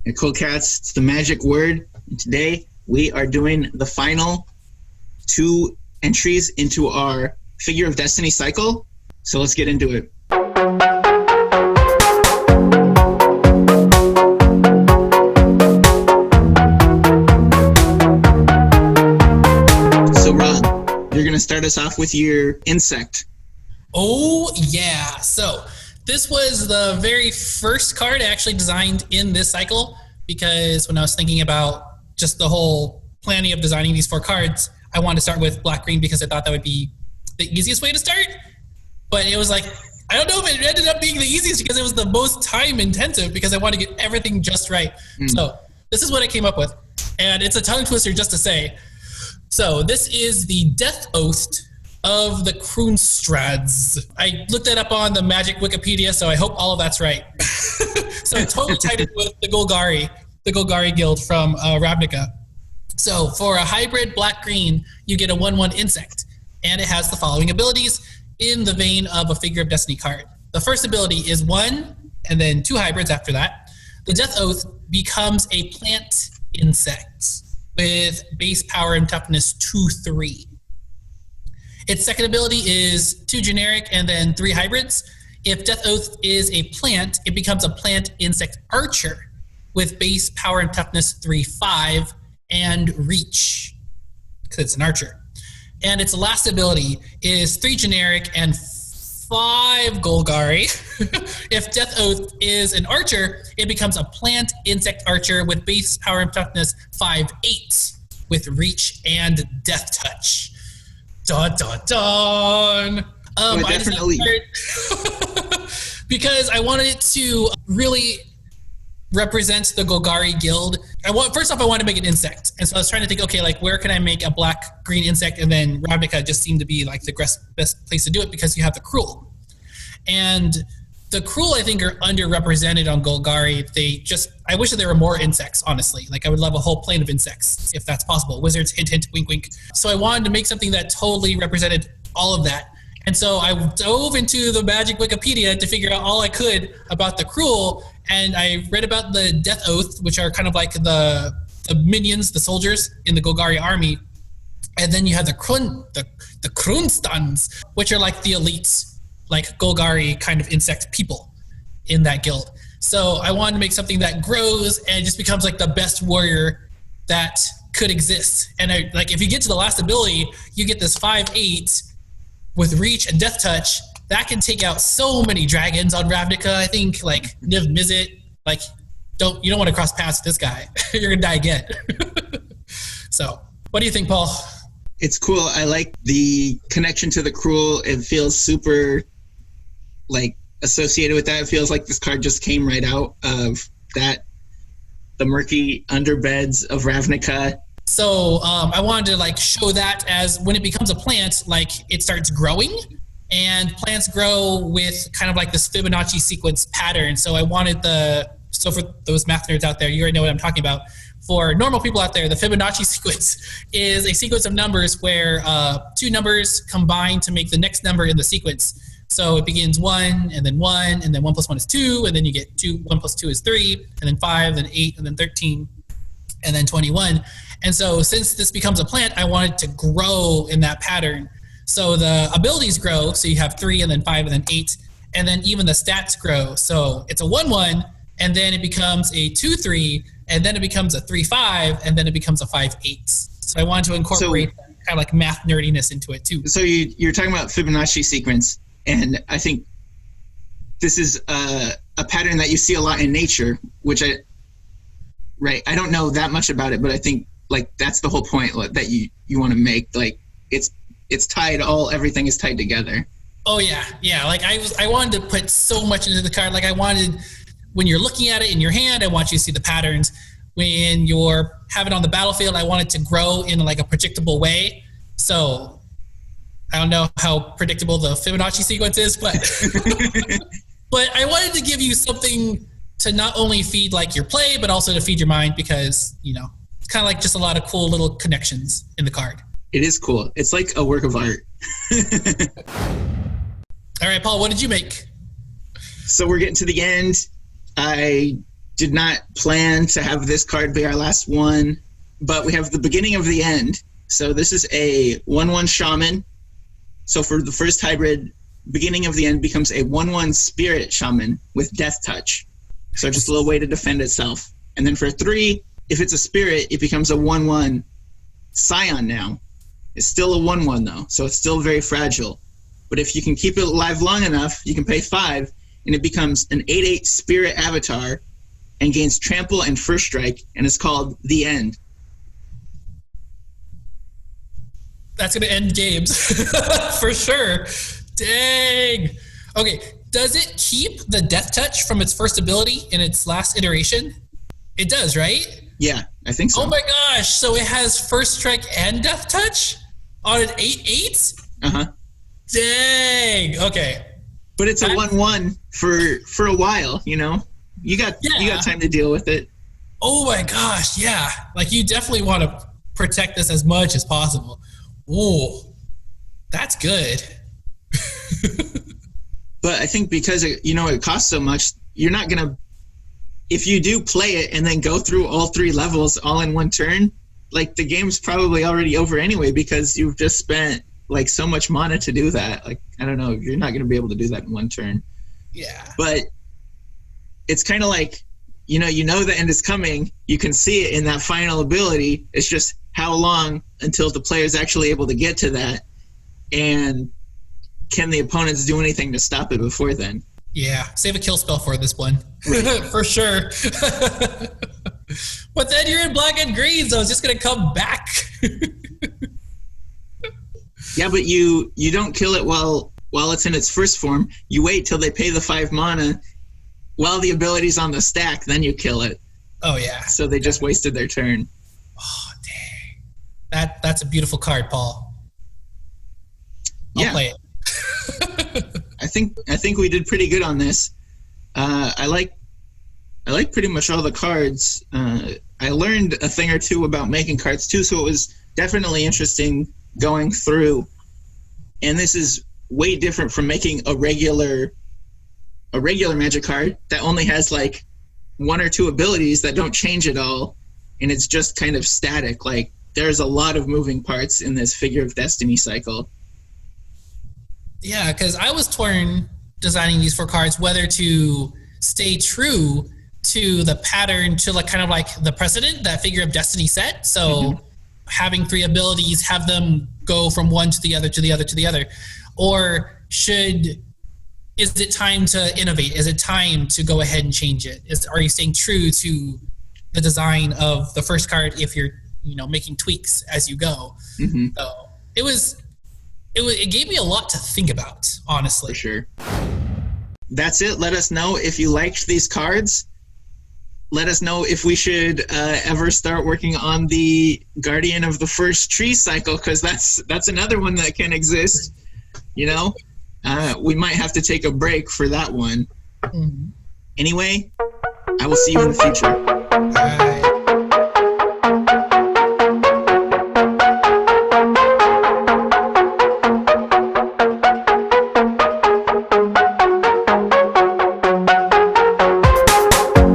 And Cool Cats, it's the magic word. And today we are doing the final 2 entries into our Figure of Destiny cycle. So let's get into it. So Ron, you're going to start us off with your insect. Oh, yeah. So this was the very first card I actually designed in this cycle, because when I was thinking about just the whole planning of designing these 4 cards, I wanted to start with black-green because I thought that would be the easiest way to start. But it was like, I don't know if it ended up being the easiest because it was the most time-intensive because I wanted to get everything just right. So this is what I came up with. And it's a tongue twister just to say. So this is the Death Oath of the Kroonstrads. I looked that up on the Magic Wikipedia, so I hope all of that's right. So I totally tied it with the Golgari Guild from Ravnica. So for a hybrid black-green, you get a 1/1 insect, and it has the following abilities in the vein of a Figure of Destiny card. The first ability is 1, and then 2 hybrids after that. The Death Oath becomes a plant insect with base power and toughness 2/3. Its second ability is 2 generic and then 3 hybrids. If Death Oath is a plant, it becomes a plant insect archer with base power and toughness 3/5 and reach, because it's an archer. And its last ability is 3 generic and 5 Golgari. If Death Oath is an archer, it becomes a plant insect archer with base power and toughness 5/8 with reach and death touch. Dun, dun, dun. Definitely. Because I wanted it to really represent the Golgari Guild. First off, I wanted to make an insect. And so I was trying to think, okay, like where can I make a black-green insect? And then Ravnica just seemed to be like the best place to do it because you have the Cruel. And the Cruel, I think, are underrepresented on Golgari. I wish that there were more insects, honestly. Like I would love a whole plane of insects, if that's possible. Wizards, hint, hint, wink, wink. So I wanted to make something that totally represented all of that. And so I dove into the Magic Wikipedia to figure out all I could about the Cruel, and I read about the Death Oath, which are kind of like the minions, the soldiers in the Golgari army. And then you have the Kroonstans, which are like the elites, like Golgari kind of insect people in that guild. So I wanted to make something that grows and just becomes like the best warrior that could exist. And if you get to the last ability, you get this 5/8 with reach and death touch that can take out so many dragons on Ravnica. I think like Niv Mizzet, like you don't want to cross paths with this guy. You're gonna die again. So what do you think, Paul? It's cool. I like the connection to the Cruel. It feels super like associated with that. It feels like this card just came right out of that, the murky underbeds of Ravnica. So I wanted to like show that as when it becomes a plant, like it starts growing, and plants grow with kind of like this Fibonacci sequence pattern. So I wanted so for those math nerds out there, you already know what I'm talking about. For normal people out there, the Fibonacci sequence is a sequence of numbers where 2 numbers combine to make the next number in the sequence. So it begins 1, and then 1, and then 1 plus 1 is 2, and then you get 2, 1 plus 2 is 3, and then 5, then 8, and then 13, and then 21. And so since this becomes a plant, I wanted to grow in that pattern. So the abilities grow, so you have 3, and then 5, and then 8, and then even the stats grow. So it's a 1/1, and then it becomes a 2/3, and then it becomes a 3/5, and then it becomes a 5/8. So I wanted to incorporate kind of like math nerdiness into it too. So you're talking about Fibonacci sequence, and I think this is a pattern that you see a lot in nature, which I don't know that much about it, but I think like that's the whole point that you want to make. Like it's tied, everything is tied together. Oh yeah. Like I wanted to put so much into the card. Like I wanted, when you're looking at it in your hand, I want you to see the patterns. When you're having it on the battlefield, I want it to grow in like a predictable way. So I don't know how predictable the Fibonacci sequence is, but but I wanted to give you something to not only feed like your play, but also to feed your mind, because it's kind of like just a lot of cool little connections in the card. It is cool. It's like a work of art. All right, Paul, what did you make? So we're getting to the end. I did not plan to have this card be our last one, but we have the beginning of the end. So this is a 1/1 Shaman. So for the first hybrid, beginning of the end becomes a 1/1 Spirit Shaman with Death Touch. So just a little way to defend itself. And then for 3, if it's a spirit, it becomes a 1/1 Scion now. It's still a 1/1 though, so it's still very fragile. But if you can keep it alive long enough, you can pay 5, and it becomes an 8/8 Spirit Avatar and gains Trample and First Strike, and it's called The End. That's going to end games for sure. Dang. Okay, does it keep the Death Touch from its first ability in its last iteration? It does, right? Yeah, I think so. Oh my gosh, so it has First Strike and Death Touch on an 8/8? Uh-huh. Dang. Okay. But it's a 1/1 for a while, you know? You got time to deal with it. Oh my gosh, yeah. Like, you definitely want to protect this as much as possible. Ooh, that's good. But I think because it costs so much, you're not gonna. If you do play it and then go through all 3 levels all in one turn, like the game's probably already over anyway because you've just spent like so much mana to do that. Like, I don't know, you're not gonna be able to do that in one turn. Yeah. But it's kind of like, you know the end is coming. You can see it in that final ability. It's just how long until the player's actually able to get to that, and can the opponents do anything to stop it before then? Yeah, save a kill spell for this one. For sure. But then you're in black and green, so it's just going to come back. Yeah, but you don't kill it while it's in its first form. You wait till they pay the 5 mana while the ability's on the stack, then you kill it. Oh, yeah. So they just wasted their turn. Oh, dang. That's a beautiful card, Paul. I'll play it. I think we did pretty good on this. I like pretty much all the cards. I learned a thing or two about making cards too, so it was definitely interesting going through. And this is way different from making a regular Magic card that only has like 1 or 2 abilities that don't change at all, and it's just kind of static. Like, there's a lot of moving parts in this Figure of Destiny cycle. Yeah, because I was torn designing these 4 cards whether to stay true to the pattern, to like kind of like the precedent that Figure of Destiny set. So having 3 abilities, have them go from one to the other to the other to the other, or is it time to innovate? Is it time to go ahead and change it? Are you staying true to the design of the first card if you're making tweaks as you go? So it gave me a lot to think about, honestly. For sure. That's it. Let us know if you liked these cards. Let us know if we should ever start working on the Guardian of the First Tree cycle, because that's another one that can exist. We might have to take a break for that one. Anyway, I will see you in the future.